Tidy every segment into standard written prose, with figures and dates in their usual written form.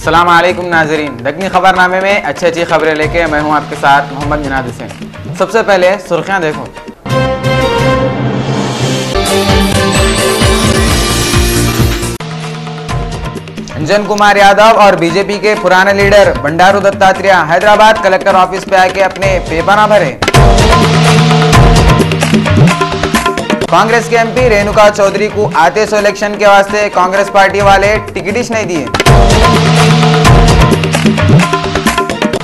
अस्सलाम वालेकुम नाजरीन, दक्कनी खबरनामे में अच्छी खबरें लेके मैं हूं आपके साथ मोहम्मद मिनाद हुसैन। सबसे पहले सुर्खियां देखो। अंजन कुमार यादव और बीजेपी के पुराने leader Bandaru Dattatreya Hyderabad collector office पे आके अपने पेपर भरे। कांग्रेस के एमपी रेणुका चौधरी को आते सो इलेक्शन के वास्ते कांग्रेस पार्टी वाले टिकट ही नहीं दिए।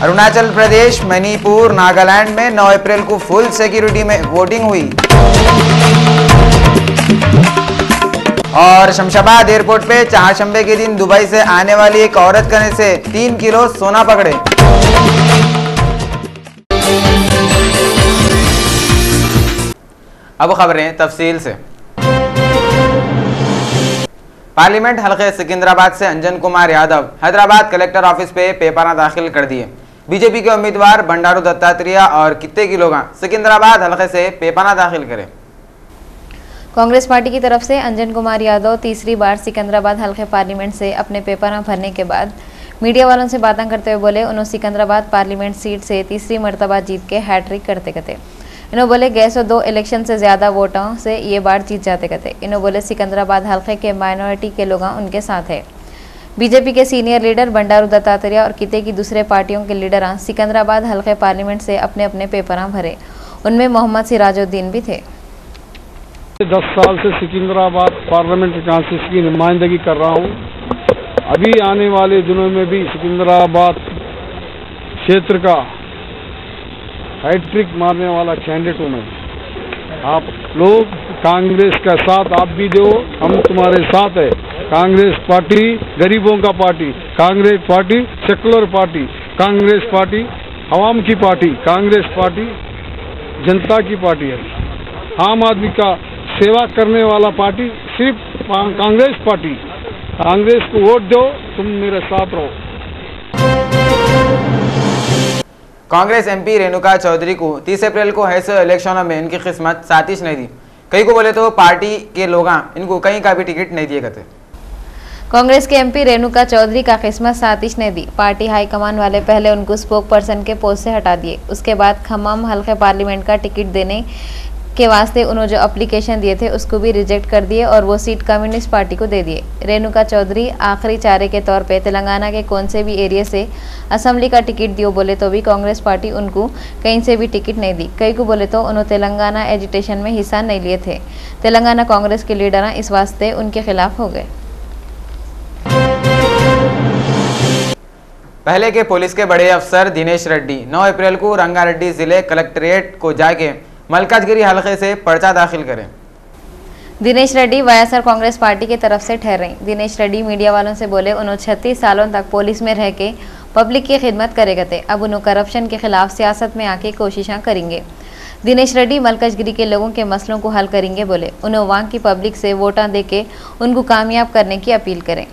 अरुणाचल प्रदेश, मणिपुर, नागालैंड में 9 अप्रैल को फुल सिक्योरिटी में वोटिंग हुई। और शमशाबाद एयरपोर्ट पे चारशंबे के दिन दुबई से आने वाली एक औरत करने से 3 किलो सोना पकड़े। अब खबरें तफसील से। पार्लियामेंट हलके सिकंदराबाद से अंजन कुमार यादव हैदराबाद कलेक्टर ऑफिस पे पेपर दाखिल कर दिए। बीजेपी के उम्मीदवार बंडारू दत्तात्रेय और कितने की लोग सिकंदराबाद हलके से पेपर दाखिल करें। कांग्रेस पार्टी की तरफ से अंजन कुमार यादव तीसरी बार सिकंदराबाद हलके पार्लियामेंट से अपने पेपर भरने के बाद मीडिया वालों से बातें करते हुए बोले उन्होंने सिकंदराबाद पार्लियामेंट सीट से तीसरी मरतबा जीत के हैट्रिक करते कहते। इन्होंने बोले गैस और 2 इलेक्शन से ज़्यादा वोटों से ये बार जीत जाते कहते। इन्होंने बोले सिकंदराबाद हलके के माइनॉरिटी के लोग उनके साथ है। बीजेपी के सीनियर लीडर बंडारू दत्तात्रेय और किते की दूसरे पार्टियों के लीडर सिकंदराबाद हलके पार्लियामेंट से अपने अपने पेपर भरे। उनमें मोहम्मद सिराजुद्दीन भी थे। 10 साल से सिकंदराबाद पार्लियामेंट कॉन्स्टिट्यूंसी की नुमाइंदगी कर रहा हूं। अभी आने वाले दिनों में भी सिकंदराबाद क्षेत्र का हैट्रिक मारने वाला कैंडिडेट हूं मैं। आप लोग कांग्रेस का साथ आप भी दो, हम तुम्हारे साथ है। कांग्रेस पार्टी गरीबों का party, Congress party secular party, Congress party अवाम की पार्टी, कांग्रेस पार्टी जनता की पार्टी है। आम आदमी का सेवा करने वाला पार्टी सिर्फ कांग्रेस पार्टी। कांग्रेस को वोट दो, तुम मेरे साथ रहो। कांग्रेस एमपी रेणुका चौधरी को 30 अप्रैल को ऐसे इलेक्शनों में इनकी किस्मत सातिश नहीं दी। कई को बोले तो पार्टी के लोग इनको कहीं का भी टिकट नहीं दिए करते। कांग्रेस के एमपी रेणुका चौधरी का किस्मत सातिश ने दी। पार्टी हाईकमान वाले पहले उनको स्पोक पर्सन के पोस्ट से हटा दिए। उसके बाद खम्मम हल्के पार्लियामेंट का टिकट देने के वास्ते उन्होंने जो एप्लीकेशन दिए थे उसको भी रिजेक्ट कर दिए और वो सीट कम्युनिस्ट पार्टी को दे दिए। रेणुका चौधरी आखिरी चारे के तौर पे तेलंगाना के कौन से भी एरिया से असेंबली का टिकट दियो बोले तो भी कांग्रेस पार्टी उनको कहीं से भी टिकट नहीं दी। कई को बोले तो उन्होंने तेलंगाना एजिटेशन में हिस्सा नहीं लिए थे। तेलंगाना कांग्रेस के लीडर इस वास्ते उनके खिलाफ हो गए। पहले के पुलिस के बड़े अफसर दिनेश रेड्डी 9 अप्रैल को रंगारेड्डी जिले कलेक्ट्रेट को जाके मलकाजगिरी हलके से पर्चा दाखिल करें। दिनेश रेड्डी वाईएसआर कांग्रेस पार्टी की तरफ से ठहरे। दिनेश रेड्डी मीडिया वालों से बोले उन्होंने 36 सालों तक पुलिस में रह के पब्लिक की खिदमत करेगा थे। अब उन्होंने करप्शन के खिलाफ सियासत में आके कोशिशें करेंगे। दिनेश रेड्डी मलकाजगिरी के लोगों के मसलों को हल करेंगे बोले। उन्होंने वहाँ की पब्लिक से वोटा दे के उनको कामयाब करने की अपील करें।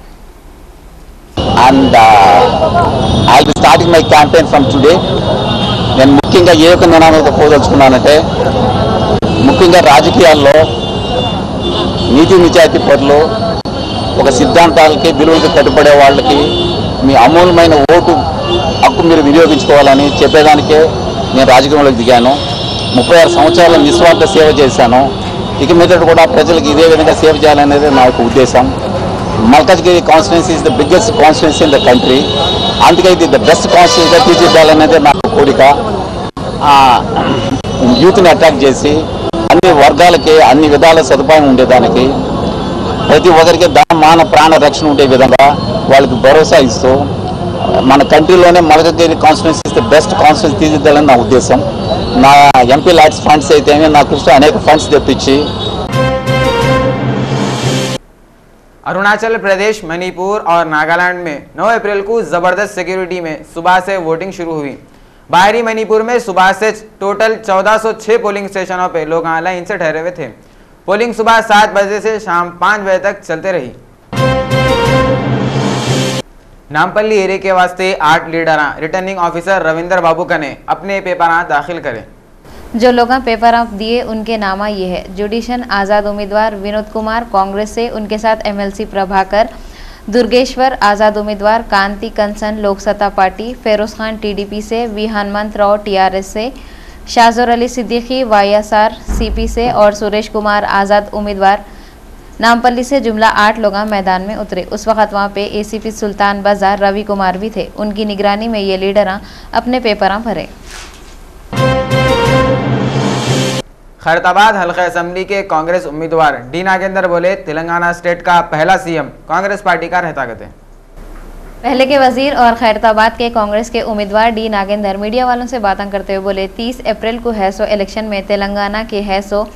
And I'll be starting my campaign from today. నేను ముఖ్యంగా ఏ ఒక నినాదంతో పోదలుచుకున్నానంటే ముఖ్యంగా రాజకీయాల్లో నీతి నిజాయితీ పరులు ఒక సిద్ధాంతాలకి విలువలకి కట్టుబడే వాళ్ళకి మీ అమూల్యమైన ఓటు హక్కు మీరు వినియోగించుకోవాలని చెప్పేదానికే నేను రాజకీయంలోకి దిగాను। 36 సంవత్సరాల నిస్వార్థ సేవ చేశాను। ఇక మీదట కూడా ప్రజలకు ఇదే విధంగా సేవ చేయాలనేది నా యొక్క ఉద్దేశం। Malkajgiri constituency is the biggest constituency in the country. అందుకే ఇది ద బెస్ట్ కాన్స్టిట్యున్సీగా తీర్చిదిద్దాలనేది నా కోరిక। యూత్ని అట్రాక్ట్ చేసి అన్ని వర్గాలకి అన్ని విధాల సదుపాయం ఉండేదానికి ప్రతి ఒక్కరికి మాన ప్రాణ రక్షణ ఉండే విధంగా వాళ్ళకి భరోసా ఇస్తూ మన కంట్రీలోనే Malkajgiri constituency is the best constituency తీర్చిదిద్దాలని నా ఉద్దేశం। నా ఎంపీ ల్యాడ్స్ ఫండ్స్ అయితే నా దృష్టిలో అనేక ఫండ్స్ తెప్పించి अरुणाचल प्रदेश, मणिपुर और नागालैंड में 9 अप्रैल को जबरदस्त सिक्योरिटी में सुबह से वोटिंग शुरू हुई। बाहरी मणिपुर में सुबह से टोटल 1406 पोलिंग स्टेशनों पे लोग लाइन से ठहरे हुए थे। पोलिंग सुबह 7 बजे से शाम 5 बजे तक चलते रही। नामपल्ली एरिया के वास्ते 8 लीडर रिटर्निंग ऑफिसर रविंदर बाबूका ने अपने पेपर दाखिल करे। जो लोग पेपर दिए उनके नामा ये है। जुडिशन आज़ाद उम्मीदवार विनोद कुमार कांग्रेस से, उनके साथ एमएलसी प्रभाकर, दुर्गेश्वर आज़ाद उम्मीदवार, कांति कंसन लोक सत्ता पार्टी, फेरोज खान टीडीपी से, वी हनुमंत राव टीआरएस से, शाजोर अली सिद्दीकी वाईएसआर सीपी से और सुरेश कुमार आज़ाद उम्मीदवार नामपल्ली से जुमला 8 लोग मैदान में उतरे। उस वक्त वहां पे एसीपी सुल्तान बाजार रवि कुमार भी थे। उनकी निगरानी में ये लीडर अपने पेपर भरे। खैरताबाद हल्का असेंबली के कांग्रेस उम्मीदवार डी नागेंद्र बोले, तेलंगाना स्टेट का पहला सीएम कांग्रेस पार्टी का रहता कहते। पहले के वजीर और खैरताबाद के कांग्रेस के उम्मीदवार डी नागेंद्र मीडिया वालों से बातें करते हुए बोले, 30 अप्रैल को हैसो इलेक्शन में तेलंगाना के हैसो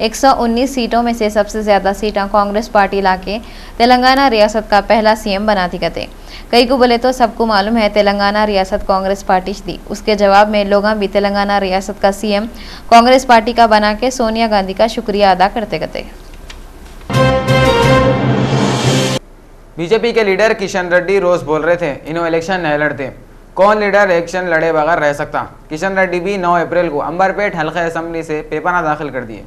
119 सीटों में से सबसे ज्यादा सीटें कांग्रेस पार्टी लाके तेलंगाना रियासत का पहला सीएम बनाती कहते। कई को बोले तो सबको मालूम है तेलंगाना रियासत कांग्रेस पार्टी दी। उसके जवाब में लोग भी तेलंगाना रियासत का सीएम कांग्रेस पार्टी का बना के सोनिया गांधी का शुक्रिया अदा करते कहते। बीजेपी के लीडर किशन रेड्डी रोज बोल रहे थे, इन्हों इलेक्शन नहीं लड़ते। कौन लीडर इलेक्शन लड़े बगैर रह सकता? किशन रेड्डी भी 9 अप्रैल को अंबरपेट हल्का असेंबली से पेपर दाखिल कर दिए।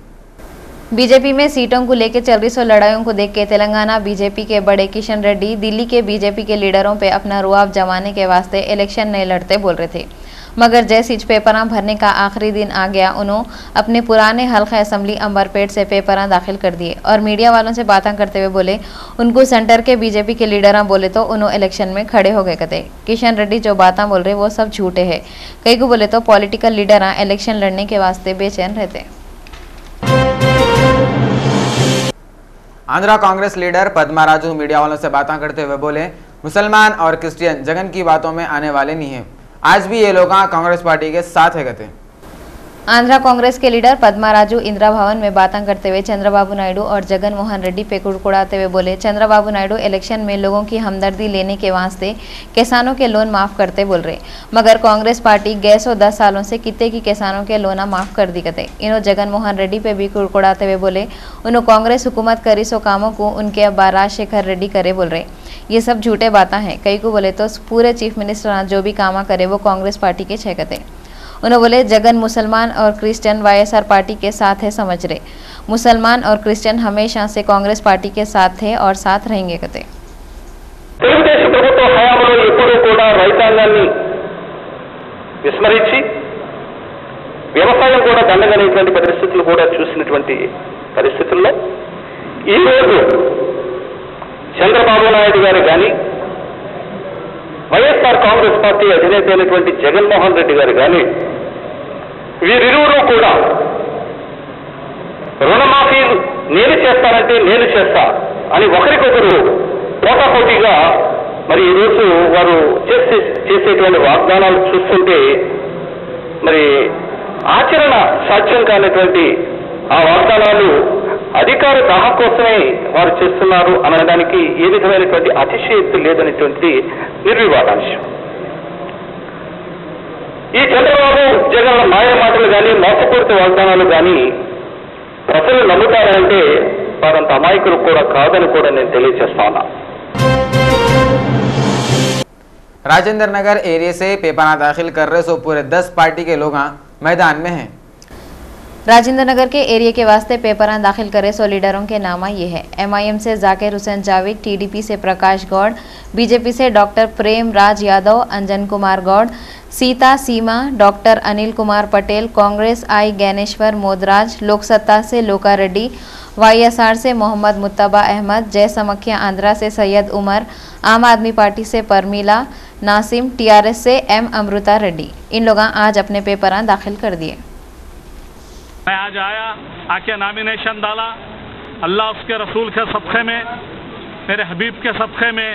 बीजेपी में सीटों को लेकर चल रही लड़ाइयों को देख के तेलंगाना बीजेपी के बड़े किशन रेड्डी दिल्ली के बीजेपी के लीडरों पे अपना रुआब जमाने के वास्ते इलेक्शन नहीं लड़ते बोल रहे थे। मगर जैसे पेपर भरने का आखिरी दिन आ गया, उन्होंने अपने पुराने हल्का असेंबली अंबरपेट से पेपर दाखिल कर दिए और मीडिया वालों से बातें करते हुए बोले, उनको सेंटर के बीजेपी के लीडर बोले तो उन्होंने इलेक्शन में खड़े हो गए कहते। किशन रेड्डी जो बातें बोल रहे वो सब झूठे हैं। कई को बोले तो पॉलिटिकल लीडर इलेक्शन लड़ने के वास्ते बेचैन रहते। आंध्रा कांग्रेस लीडर पद्मा राजू मीडिया वालों से बातें करते हुए बोले, मुसलमान और क्रिश्चियन जगन की बातों में आने वाले नहीं हैं। आज भी ये लोग कांग्रेस पार्टी के साथ है कहते। आंध्रा कांग्रेस के लीडर पद्मा राजू इंदिरा भवन में बातें करते हुए चंद्रबाबू नायडू और जगन मोहन रेड्डी पे कुड़कुड़ाते हुए बोले, चंद्रबाबू नायडू इलेक्शन में लोगों की हमदर्दी लेने के वास्ते किसानों के लोन माफ करते बोल रहे, मगर कांग्रेस पार्टी गैस 10 सालों से कितने की किसानों के लोना माफ कर दी कहते। इन्हों जगन मोहन रेड्डी पे भी कुड़कुड़ाते हुए बोले, उन्होंने कांग्रेस हुकूमत करी सो कामों को उनके अब्बा राजशेखर रेड्डी करे बोल रहे। ये सब झूठे बातें हैं। कई को बोले तो पूरे चीफ मिनिस्टर जो भी काम करे वो कांग्रेस पार्टी के छह कहते। उन्होंने बोले, जगन मुसलमान और क्रिश्चियन वाईएसआर पार्टी के साथ है समझ रहे। मुसलमान और क्रिश्चियन हमेशा से कांग्रेस पार्टी के साथ थे और साथ रहेंगे कहते। తెలుగుదేశం ప్రభుత్వ హయాంలో ఎప్పుడూ కూడా రైతాంగాన్ని విస్మరించి వ్యవసాయం కూడా దండగనేటువంటి పరిస్థితులు కూడా చూసినటువంటి పరిస్థితుల్లో ఈ రోజు చంద్రబాబు నాయుడు గారు కానీ వైఎస్ఆర్ కాంగ్రెస్ పార్టీ అధినేత అయినటువంటి జగన్మోహన్ రెడ్డి గారు కానీ వీరిరువురు కూడా రుణమాఫీ నేను చేస్తానంటే నేను చేస్తా అని ఒకరికొకరు పోటాపోటీగా మరి ఈరోజు వారు చేసేటువంటి వాగ్దానాలు చూస్తుంటే మరి ఆచరణ సాధ్యం కానటువంటి ఆ వాగ్దానాలు అధికార దాహం కోసమే వారు చేస్తున్నారు అనడానికి ఏ విధమైనటువంటి అతిశయోక్తి లేదనేటువంటి నిర్వివాదాంశం. ఈ చంద్రబాబు జగన్ మాయ మాటలు కానీ మోసపూరిత వాగ్దానాలు కానీ ప్రజలు నమ్ముతారంటే వారంత అమాయకులు కూడా కాదని కూడా నేను తెలియజేస్తా ఉన్నా. राजेंद्र नगर एरिया से पेपर दाखिल कर रहे सो पूरे 10 पार्टी के लोग मैदान में हैं। राजेंद्र नगर के एरिया के वास्ते पेपर दाखिल करे सो लीडरों के नाम ये है। एमआईएम से जाकिर हुसैन जावेद, टीडीपी से प्रकाश गौड़, बीजेपी से डॉक्टर प्रेम राज यादव, अंजन कुमार गौड़, सीता सीमा, डॉक्टर अनिल कुमार पटेल, कांग्रेस आई ज्ञानेश्वर मोदराज, लोक सत्ता से लोका रेड्डी, वाईएसआर से मोहम्मद मुत्तबा अहमद, जय समख्या आंध्रा से सैयद उमर, आम आदमी पार्टी से परमीला नासिम, टीआरएस से एम अमृता रेड्डी। इन लोग आज अपने पेपर दाखिल कर दिए। मैं आज आया, आके नॉमिनेशन डाला। अल्लाह उसके रसूल के सदक़े में, मेरे हबीब के सदक़े में,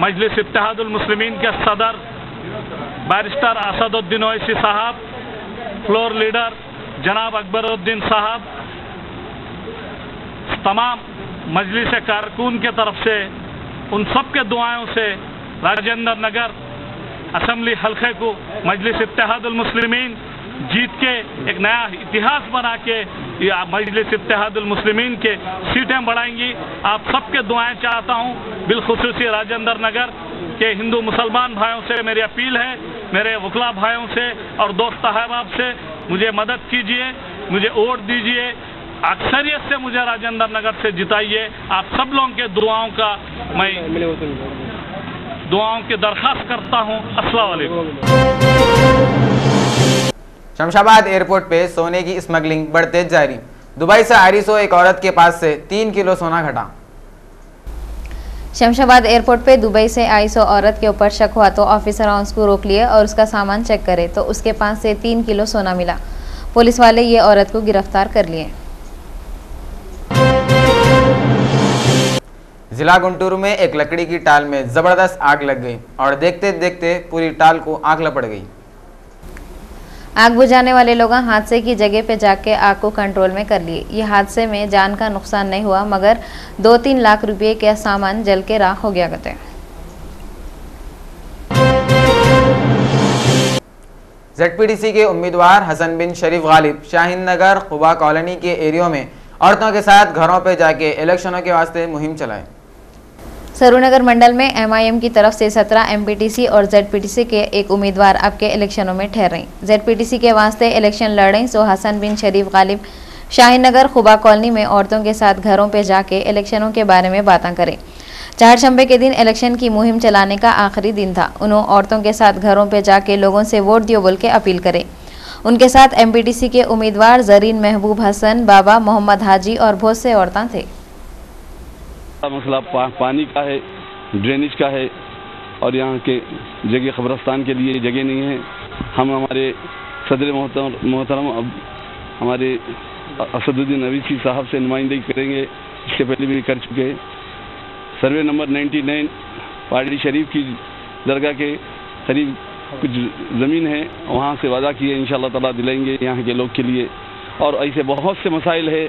मजलिस इत्तेहादुल मुस्लिमीन के सदर बैरिस्टर असदुद्दीन ओवैसी साहब, फ्लोर लीडर जनाब अकबरुद्दीन साहब, तमाम मजलिस कारकुन के तरफ से उन सब के दुआओं से राजेंद्र नगर असम्बली हल्के को मजलिस इत्तेहादुल मुस्लिमीन जीत के एक नया इतिहास बना के मजलिस इत्तेहादुल मुस्लिमीन के सीटें बढ़ाएंगी। आप सबके दुआएं चाहता हूं। बिलखुसूसी राजेंद्र नगर के हिंदू मुसलमान भाइयों से मेरी अपील है, मेरे वकला भाइयों से और दोस्त अहबाब से, मुझे मदद कीजिए, मुझे वोट दीजिए। अक्सरियत से मुझे राजेंद्र नगर से जिताइए। आप सब लोगों के दुआओं का मैं दुआओं की दरख्वास्त करता हूं। अस्सलाम वालेकुम। शमशाबाद एयरपोर्ट पे सोने की स्मगलिंग बढ़ते जारी। दुबई से आरिसो एक औरत के पास से 3 किलो सोना घटा। शमशाबाद एयरपोर्ट पे दुबई से आई सो औरत के ऊपर शक हुआ तो ऑफिसर उसको रोक लिए और उसका सामान चेक करे तो उसके पास से 3 किलो सोना मिला। पुलिस वाले ये औरत को गिरफ्तार कर लिए। जिला गुंटूर में एक लकड़ी की टाल में जबरदस्त आग लग गई और देखते देखते पूरी टाल को आग लपट गई। आग बुझाने वाले लोग हादसे की जगह पे जाके आग को कंट्रोल में कर लिए। ये हादसे में जान का नुकसान नहीं हुआ मगर 2-3 लाख रुपए का सामान जल के राख हो गया गए। ZPDC के उम्मीदवार हसन बिन शरीफ गालिब शाहीन नगर खुबा कॉलोनी के एरियो में औरतों के साथ घरों पे जाके इलेक्शनों के वास्ते मुहिम चलाए। सरूनगर मंडल में MIM की तरफ से 17 MPTC और ZPTC के एक उम्मीदवार अब के इलेक्शनों में ठहरे। ZPTC के वास्ते इलेक्शन लड़े सो हसन बिन शरीफ गालिब शाहीन नगर खुबा कॉलोनी में औरतों के साथ घरों पे जाके इलेक्शनों के बारे में बातें करें। चारशंबे के दिन इलेक्शन की मुहिम चलाने का आखिरी दिन था। उन्होंने औरतों के साथ घरों पे जाके लोगों से वोट दियो बोल के अपील करे। उनके साथ MPTC के उम्मीदवार जरीन महबूब हसन, बाबा मोहम्मद हाजी और बहुत से औरतें थे। मसला पानी का है, ड्रेनेज का है और यहाँ के जगह कब्रस्तान के लिए जगह नहीं है। हम हमारे सदर मोहतरम अब हमारे असदुद्दीन अवीसी साहब से नुमाइंदगी करेंगे। इससे पहले भी कर चुके। सर्वे नंबर 99 पहाड़ी शरीफ की दरगाह के करीब कुछ ज़मीन है, वहाँ से वादा किए इंशाअल्लाह ताला दिलाएंगे यहाँ के लोग के लिए। और ऐसे बहुत से मसाइल है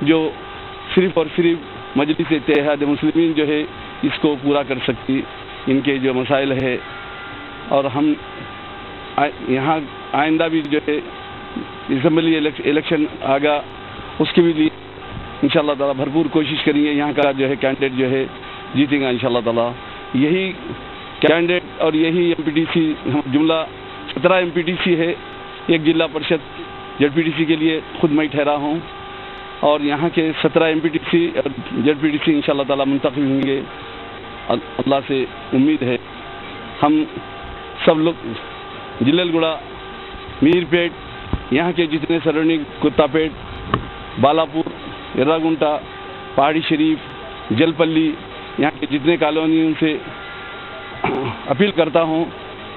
जो सिर्फ़ और सिर्फ मजलिस इत्तेहाद मुस्लिमीन जो है इसको पूरा कर सकती, इनके जो मसाइल है। और हम यहाँ आइंदा भी जो है असम्बली इलेक्शन आगा उसके भी लिए इंशाअल्लाह ताला भरपूर कोशिश करेंगे। यहाँ का जो है कैंडिडेट जो है जीतेगा इंशाअल्लाह ताला। यही कैंडिडेट और यही MPTC जुमला 17 MPTC है। एक जिला परिषद ZPTC के लिए खुद मैं ठहरा हूँ और यहाँ के 17 MPTC और ZPTC इंशाअल्लाह ताला मुंतखब होंगे। अल्लाह से उम्मीद है हम सब लोग जिललगुड़ा, मीरपेट, यहाँ के जितने सराउंडिंग कुत्तापेट, बालापुर, एर्रागुंटा, पहाड़ी शरीफ, जलपल्ली, यहाँ के जितने कॉलोनियों से अपील करता हूँ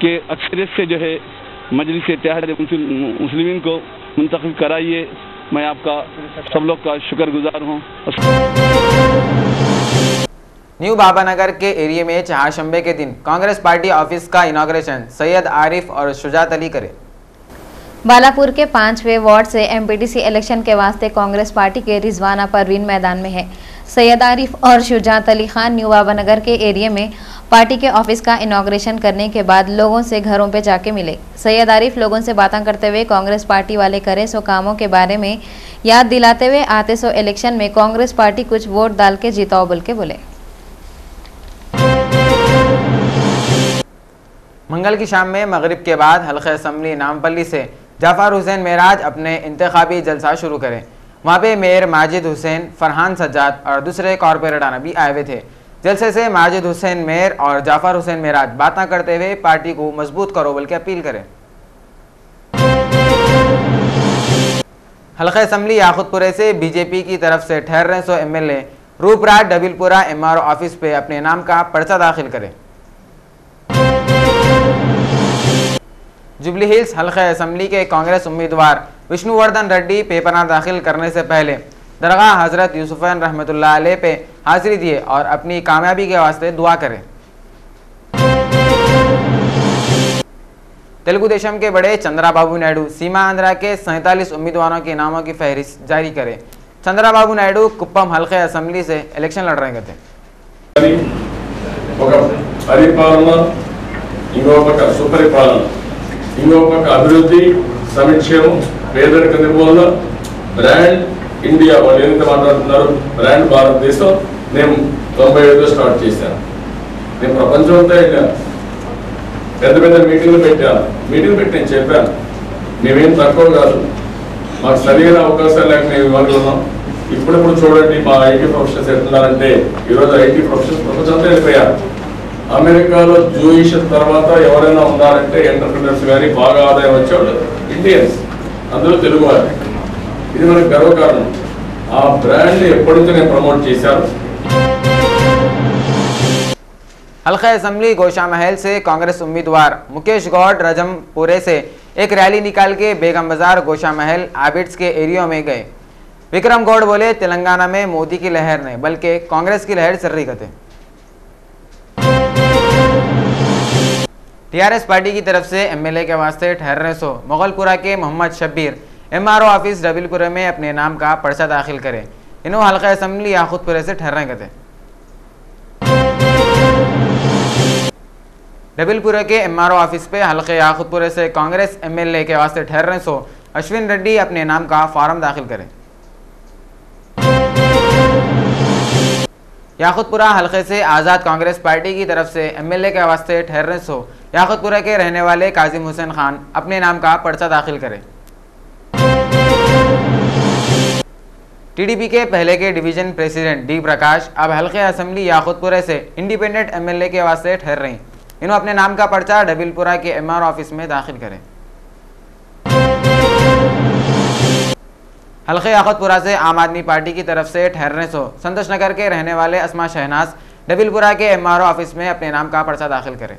कि अक्सरियत से जो है मजलिस इत्तेहाद मुस्लिमीन को मुंतखब कराइए। मैं आपका सब लोग का शुक्रगुजार हूँ। न्यू बाबानगर के एरिया में चारशंबे के दिन कांग्रेस पार्टी ऑफिस का इनॉग्रेशन सैयद आरिफ और शुजात अली करे। बालापुर के 5वें वार्ड से MPTC इलेक्शन के वास्ते कांग्रेस पार्टी के रिजवाना परवीन मैदान में है। सैयद आरिफ और शुजात अली खान न्यू बाबानगर के एरिया में पार्टी के ऑफिस का इनॉग्रेशन करने के बाद लोगों से घरों पे जाके मिले। सैयद आरिफ लोगों से बातें करते हुए कांग्रेस पार्टी वाले करे सो कामों के बारे में याद दिलाते हुए आते सो इलेक्शन में कांग्रेस पार्टी कुछ वोट डाल के जीताओ बोल के बोले। मंगल की शाम में मगरिब के बाद हल्के असम्बली नामपल्ली से जाफर हुसैन मेराज अपने इंतखाबी जलसा शुरू करें। वहाँ पे मेयर माजिद हुसैन, फरहान सज्जाद और दूसरे कॉरपोरेटर भी आए हुए थे। जलसे से माजिद हुसैन मेयर और जाफर हुसैन मेराज बातें करते हुए पार्टी को मजबूत करो बल्कि अपील करें। हल्के असम्बली याकुतपुरे से बीजेपी की तरफ से ठहर सो MLA रूपराज डबिलपुरा MRO ऑफिस पे अपने नाम का पर्चा दाखिल करें। जुबली हिल्स हल्के असम्बली के कांग्रेस उम्मीदवार विष्णुवर्धन रेड्डी पेपरनामा दाखिल करने से पहले दरगाह हजरत यूसुफैन रहमतुल्लाह अलैह पे हाजिरी दिए और अपनी कामयाबी के वास्ते दुआ करें। तेलुगु देशम के बड़े चंद्राबाबू नायडू सीमा आंध्रा के 47 उम्मीदवारों के नामों की फहरिस्त जारी करें। चंद्राबाबू नायडू कुप्पम हल्के असम्बली से इलेक्शन लड़ रहे थे। అభివృద్ధి సంక్షేమం పేదరిక నిర్మూలన బ్రాండ్ ఇండియా వాళ్ళు ఎంత మాట్లాడుతున్నారు బ్రాండ్ భారతదేశం నేను 95లో స్టార్ట్ చేశాను నేను ప్రపంచం అంతా వెళ్ళాను పెద్ద పెద్ద మీటింగ్లు పెట్టాను నేను చెప్పాను మేమేం తక్కువ కాదు మాకు సరైన అవకాశాలు లేక మేము ఇవ్వాలి ఉన్నాం. ఇప్పుడిప్పుడు చూడండి మా ఐటీ ప్రొఫెషనల్స్ ఎట్లున్నారంటే ఈరోజు ఐటీ ప్రొఫెషనల్స్ ప్రపంచంతో వెళ్ళిపోయారు. అమెరికాలో జూయిష్ తర్వాత ఎవరైనా ఉన్నారంటే ఎంటర్ప్రినర్స్ కానీ బాగా ఆదాయం వచ్చేవాళ్ళు ఇండియన్స్, అందులో తెలుగు వారు. ఇది మనకు గర్వకారణం. ఆ బ్రాండ్ని ఎప్పటి నుంచో నేను ప్రమోట్ చేశాను. हल्का असम्बली गोशा महल से कांग्रेस उम्मीदवार मुकेश गौड़ रजमपुरे से एक रैली निकाल के बेगम बाजार गोशा महल आबिड्स के एरिया में गए। विक्रम गौड़ बोले तेलंगाना में मोदी की लहर नहीं बल्कि कांग्रेस की लहर चल रही कहते। टीआरएस पार्टी की तरफ से एमएलए के वास्ते ठहरने सो मुगलपुरा के मोहम्मद शब्बीर एमआरओ ऑफिस डबिलपुरे में अपने नाम का पर्चा दाखिल करे। इन्हों हल्का असम्बली याकूतपुरे से ठहरने कहते। डबिलपुरा के एमआरओ ऑफिस पे हल्के याकूतपुरे से कांग्रेस एमएलए के वास्ते ठहरने सो अश्विन रेड्डी अपने नाम का फॉर्म दाखिल करें। याकूतपुरा हल्के से आज़ाद कांग्रेस पार्टी की तरफ से एमएलए के वास्ते ठहरने सो याकूतपुरा के रहने वाले काजिम हुसैन खान अपने नाम का पर्चा दाखिल करें। टीडीपी के पहले के डिवीजन प्रेसिडेंट डी प्रकाश अब हल्के असम्बली याकूतपुरे से इंडिपेंडेंट एमएलए के वास्ते ठहर रहे हैं। इन्हों अपने नाम का पर्चा डबिलपुरा के एमआर ऑफिस में दाखिल करें। हल्के याकूतपुरा से आम आदमी पार्टी की तरफ से ठहरने सो संतोष नगर के रहने वाले अस्मा शहनाज डबिलपुरा के एमआरओ ऑफिस में अपने नाम का पर्चा दाखिल करें।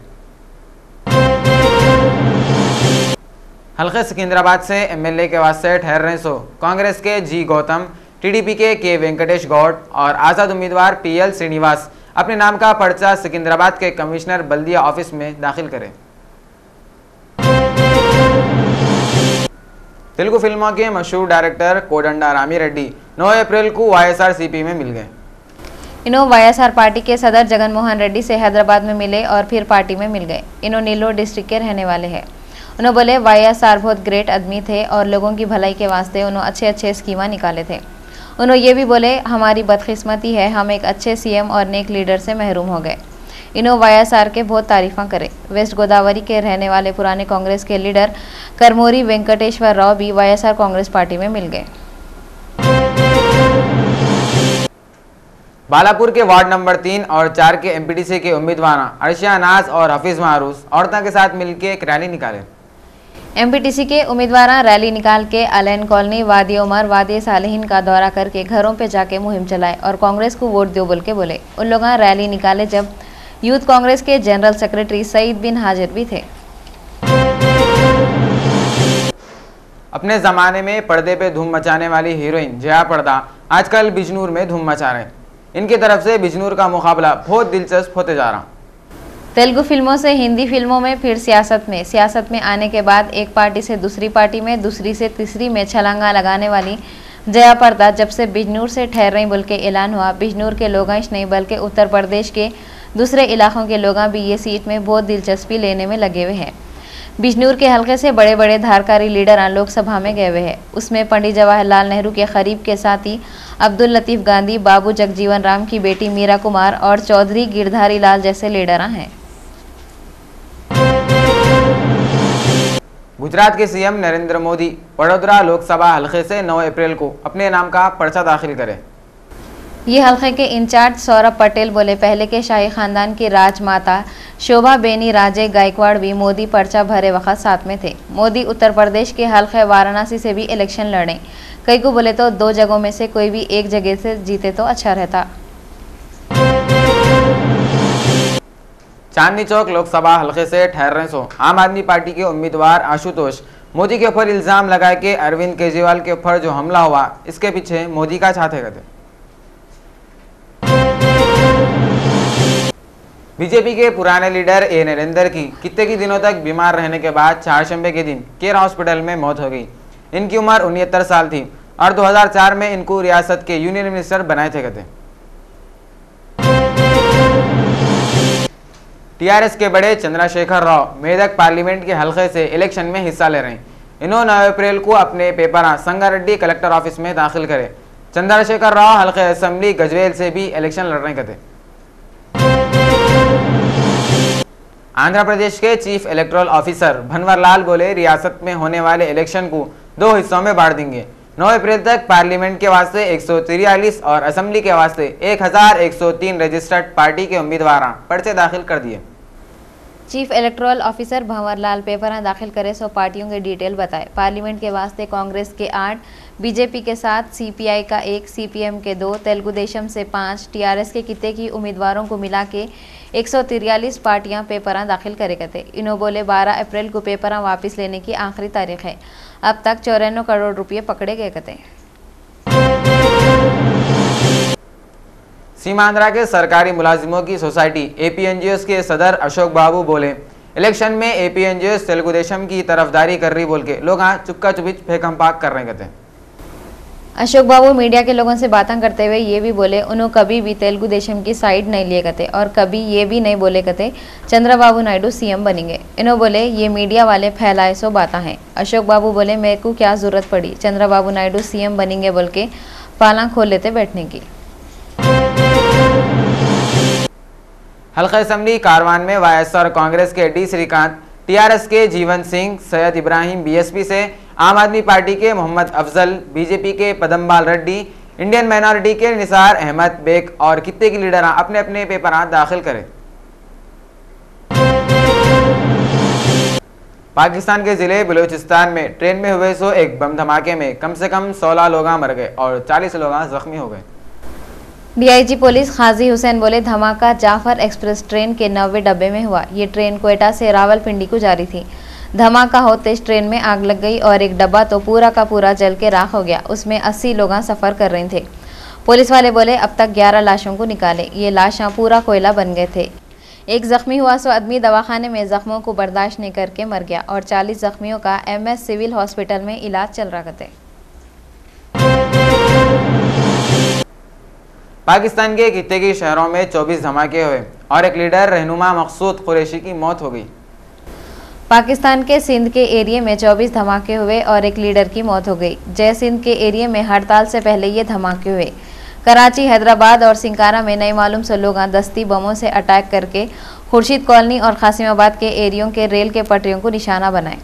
हल्के सिकंदराबाद से एमएलए के वास्ते ठहरने सो कांग्रेस के जी गौतम, टीडीपी के वेंकटेश गौड़ और आज़ाद उम्मीदवार पीएल श्रीनिवास अपने नाम का पर्चा सिकंदराबाद के कमिश्नर बल्दिया ऑफिस में दाखिल करें। तेलुगु फिल्मों के मशहूर डायरेक्टर कोडंडा रामी रेड्डी 9 अप्रैल को वाईएसआरसीपी में मिल गए। इन्हों वाईएसआर पार्टी के सदर जगन मोहन रेड्डी से हैदराबाद में मिले और फिर पार्टी में मिल गए। इन्हों नीलोर डिस्ट्रिक्ट के रहने वाले हैं। उन्होंने बोले वाईएसआर बहुत ग्रेट आदमी थे और लोगों की भलाई के वास्ते उन्होंने अच्छे स्कीमा निकाले थे। उन्होंने ये भी बोले हमारी बदकिस्मती है हम एक अच्छे सीएम और नेक लीडर से महरूम हो गए। इन्होंने वाईएसआर के बहुत तारीफा करे। वेस्ट गोदावरी के रहने वाले पुराने कांग्रेस के लीडर करमोरी वेंकटेश्वर राव भी वाईएसआर कांग्रेस पार्टी में मिल गए। बालापुर के वार्ड नंबर 3 और 4 के एमपीटीसी के उम्मीदवार अर्शिया नाज और हफीज मारूस औरतों के साथ मिलकर एक रैली निकाले। एमपीटीसी के उम्मीदवार रैली निकाल के अलैन कॉलोनी, वादी उमर, वादी सालेहीन का दौरा करके घरों पे जाके मुहिम चलाए और कांग्रेस को वोट दो बोल के बोले। उन लोग रैली निकाले जब यूथ कांग्रेस के जनरल सेक्रेटरी सईद बिन हाजिर भी थे। अपने जमाने में पर्दे पे धूम मचाने वाली हीरोइन जया पर्दा आजकल बिजनूर में धूम मचा रहे हैं। इनकी तरफ से बिजनूर का मुकाबला बहुत दिलचस्प होते जा रहा। तेलुगु फिल्मों से हिंदी फिल्मों में फिर सियासत में आने के बाद एक पार्टी से दूसरी पार्टी में, दूसरी से तीसरी में छलांगा लगाने वाली जया पर्दा जब से बिजनूर से ठहर रही बोल के ऐलान हुआ, बिजनूर के लोग नहीं बल्कि उत्तर प्रदेश के दूसरे इलाकों के लोग भी ये सीट में बहुत दिलचस्पी लेने में लगे हुए हैं। बिजनूर के हल्के से बड़े बड़े धारकारी लीडर लोकसभा में गए हुए हैं। उसमें पंडित जवाहरलाल नेहरू के करीब के साथी अब्दुल लतीफ गांधी, बाबू जगजीवन राम की बेटी मीरा कुमार और चौधरी गिरधारी लाल जैसे लीडर हैं। गुजरात के सीएम नरेंद्र मोदी वडोदरा लोकसभा हल्के से 9 अप्रैल को अपने नाम का पर्चा दाखिल करें। ये हल्के के इंचार्ज सौरभ पटेल बोले पहले के शाही खानदान की राजमाता शोभा बेनी राजे गायकवाड़ भी मोदी पर्चा भरे वक्त साथ में थे। मोदी उत्तर प्रदेश के हल्के वाराणसी से भी इलेक्शन लड़े। कई को बोले तो 2 जगहों में से कोई भी एक जगह से जीते तो अच्छा रहता। चांदनी चौक लोकसभा हल्के से ठहरने सो आम आदमी पार्टी के उम्मीदवार आशुतोष मोदी के ऊपर इल्जाम लगाए कि अरविंद केजरीवाल के ऊपर जो हमला हुआ इसके पीछे मोदी का चाहते थे। बीजेपी के पुराने लीडर ए नरेंद्र की कितने दिनों तक बीमार रहने के बाद चारशंबे के दिन केयर हॉस्पिटल में मौत हो गई। इनकी उम्र 69 साल थी और 2004 में इनको रियासत के यूनियन मिनिस्टर बनाए थे कहते। टीआरएस के बड़े चंद्रशेखर राव मेदक पार्लियामेंट के हल्के से इलेक्शन में हिस्सा ले रहे हैं। इन्होंने 9 अप्रैल को अपने पेपर संगारेड्डी कलेक्टर ऑफिस में दाखिल करे। चंद्रशेखर राव हल्के असेंबली गजवेल से भी इलेक्शन लड़ रहे थे। आंध्र प्रदेश के चीफ इलेक्टोरल ऑफिसर भनवर लाल बोले रियासत में होने वाले इलेक्शन को 2 हिस्सों में बांट देंगे। 9 अप्रैल तक पार्लियामेंट के वास्ते 143 और असेंबली के वास्ते 1103 रजिस्टर्ड पार्टी के उम्मीदवार पर्चे दाखिल कर दिए। Chief electoral officer Bhanwar Lal paper दाखिल करे 100 पार्टियों के डिटेल बताए। पार्लियामेंट के वास्ते कांग्रेस के 8, बीजेपी के 7, सीपीआई का 1, सीपीएम के 2, तेलुगु देशम से 5, टीआरएस के किते की उम्मीदवारों को मिला के 143 पार्टियां पेपर दाखिल करे थे। इन्हों बोले 12 अप्रैल को पेपर वापस लेने की आखिरी तारीख है। अब तक 94 करोड़ रुपये पकड़े गए थे। सीमांध्रा के सरकारी मुलाजिमों की सोसाइटी एपीएनजीओस के सदर अशोक बाबू बोले इलेक्शन में एपीएनजीओस तेलुगु देशम की तरफदारी कर रही बोल के लोग चुपका चुपीच फेंकम पाक कर रहे थे। अशोक बाबू मीडिया के लोगों से बातें करते हुए ये भी बोले उन्होंने कभी भी तेलुगु देशम की साइड नहीं लिए करते और कभी ये भी नहीं बोले करते चंद्रबाबू नायडू सीएम बनेंगे। इन्होंने बोले ये मीडिया वाले फैलाए सो बातें हैं। अशोक बाबू बोले मेरे को क्या जरूरत पड़ी चंद्रबाबू नायडू सीएम बनेंगे बोल के पाला खोल लेते बैठने की। हल्का असेंबली कारवान में वाईएसआर कांग्रेस के डी श्रीकांत, टीआरएस के जीवन सिंह, सैयद इब्राहिम बीएसपी से, आम आदमी पार्टी के मोहम्मद अफजल, बीजेपी के पदम्बाल रेड्डी, इंडियन माइनॉरिटी के निसार अहमद बेग और कित्ते की लीडर अपने अपने पेपर दाखिल करें। पाकिस्तान के जिले बलूचिस्तान में ट्रेन में हुए एक बम धमाके में कम से कम 16 लोग मर गए और 40 लोग जख्मी हो गए। डीआईजी पुलिस खाजी हुसैन बोले धमाका जाफर एक्सप्रेस ट्रेन के 90 डब्बे में हुआ। ये ट्रेन कोयटा से रावलपिंडी को जा रही थी। धमाका होते इस ट्रेन में आग लग गई और एक डब्बा तो पूरा का पूरा जल के राख हो गया। उसमें 80 लोग सफर कर रहे थे। पुलिस वाले बोले अब तक 11 लाशों को निकाले। ये लाशें पूरा कोयला बन गए थे। एक जख्मी हुआ सो आदमी दवाखाने में जख्मों को बर्दाश्त नहीं करके मर गया और 40 जख्मियों का एमएस सिविल हॉस्पिटल में इलाज चल रहा था। पाकिस्तान के कित्ते की शहरों में 24 धमाके हुए और एक लीडर रहनुमा मकसूद कुरैशी की मौत हो गई। पाकिस्तान के सिंध के एरिया में 24 धमाके हुए और एक लीडर की मौत हो गई। जय सिंध के एरिया में हड़ताल से पहले ये धमाके हुए। कराची, हैदराबाद और सिंकारा में नई मालूम से लोग दस्ती बमों से अटैक करके खुर्शीद कॉलोनी और कासिमाबाद के एरियों के रेल के पटरियों को निशाना बनाए।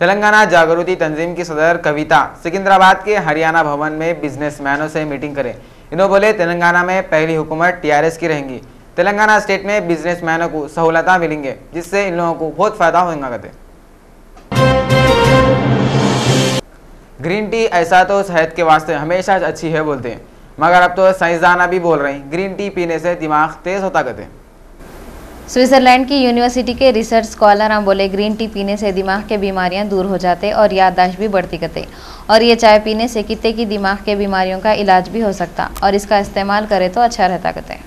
तेलंगाना जागृति तंजीम की सदर कविता सिकंदराबाद के हरियाणा भवन में बिजनेसमैनों से मीटिंग करें। इन्होंने बोले तेलंगाना में पहली हुकूमत टीआरएस की रहेंगी। तेलंगाना स्टेट में बिजनेसमैनों को सहूलतें मिलेंगे जिससे इन लोगों को बहुत फायदा होगा। कहते ग्रीन टी ऐसा तो सेहत के वास्ते हमेशा अच्छी है बोलते हैं, मगर अब तो साइंसदाना भी बोल रहे हैं ग्रीन टी पीने से दिमाग तेज होता। कहते स्विट्जरलैंड की यूनिवर्सिटी के रिसर्च स्कॉलर बोले ग्रीन टी पीने से दिमाग के बीमारियां दूर हो जाते और याददाश्त भी बढ़ती करते और ये चाय पीने से कित्ते की दिमाग के बीमारियों का इलाज भी हो सकता और इसका इस्तेमाल करे तो अच्छा रहता। कहते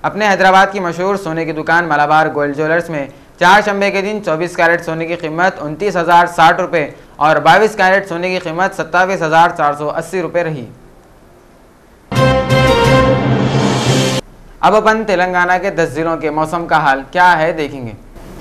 अपने हैदराबाद की मशहूर सोने की दुकान मलाबार गोल्ड ज्वेलर्स में 4 शंबे के दिन 24 कैरेट सोने की कीमत 29,060 रुपये और 22 कैरेट सोने की कीमत 27,480 रुपये रही। अब अपन तेलंगाना के 10 जिलों के मौसम का हाल क्या है देखेंगे।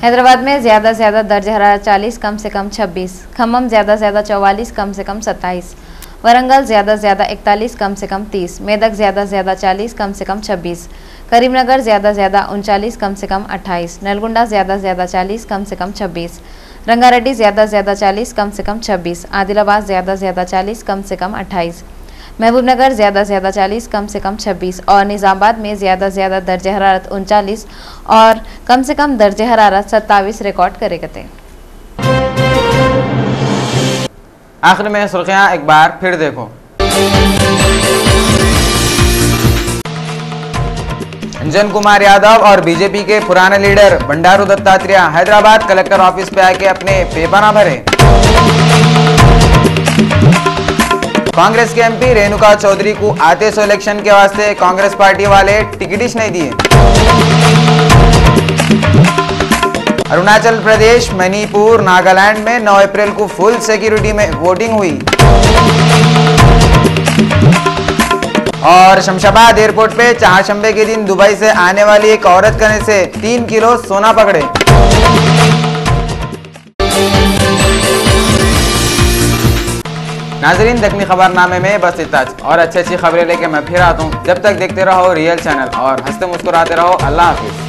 हैदराबाद में ज्यादा से ज्यादा दर्ज हरारत 40, कम से कम 26, खम्मम ज्यादा से ज्यादा 44, कम से कम 27, वरंगल ज्यादा से ज्यादा 41, कम से कम 30, मेदक ज्यादा से ज्यादा 40, कम से कम 26, करीमनगर ज्यादा से ज्यादा 39, कम से कम 28, नलगुंडा ज्यादा से ज्यादा 40, कम से कम 26, रंगारेड्डी ज्यादा से ज्यादा 40, कम से कम 26, आदिलाबाद ज्यादा से ज्यादा 40, कम से कम 28, महबूबनगर ज्यादा से ज्यादा 40, कम से कम 26 और निज़ामाबाद में ज्यादा से ज्यादा दर्ज हरारत 39 और कम से कम दर्ज हरारत 27 रिकॉर्ड करे गए। आखिर में सुर्खियां एक बार फिर देखो। अंजन कुमार यादव और बीजेपी के पुराने leader Bandaru Dattatreya Hyderabad collector office पे आके अपने पेपर भरे। कांग्रेस के एमपी रेणुका चौधरी को आते सो इलेक्शन के वास्ते कांग्रेस पार्टी वाले टिकट नहीं दिए। अरुणाचल प्रदेश, मणिपुर, नागालैंड में 9 अप्रैल को फुल सिक्योरिटी में वोटिंग हुई और शमशाबाद एयरपोर्ट पे 4 शंबे के दिन दुबई से आने वाली एक औरत करने से 3 किलो सोना पकड़े। नाजरीन, दखनी खबरनामे में बस इतना और अच्छी खबरें लेके मैं फिर आता हूँ। जब तक देखते रहो रियल चैनल और हंसते मुस्कुराते रहो। अल्लाह हाफिज।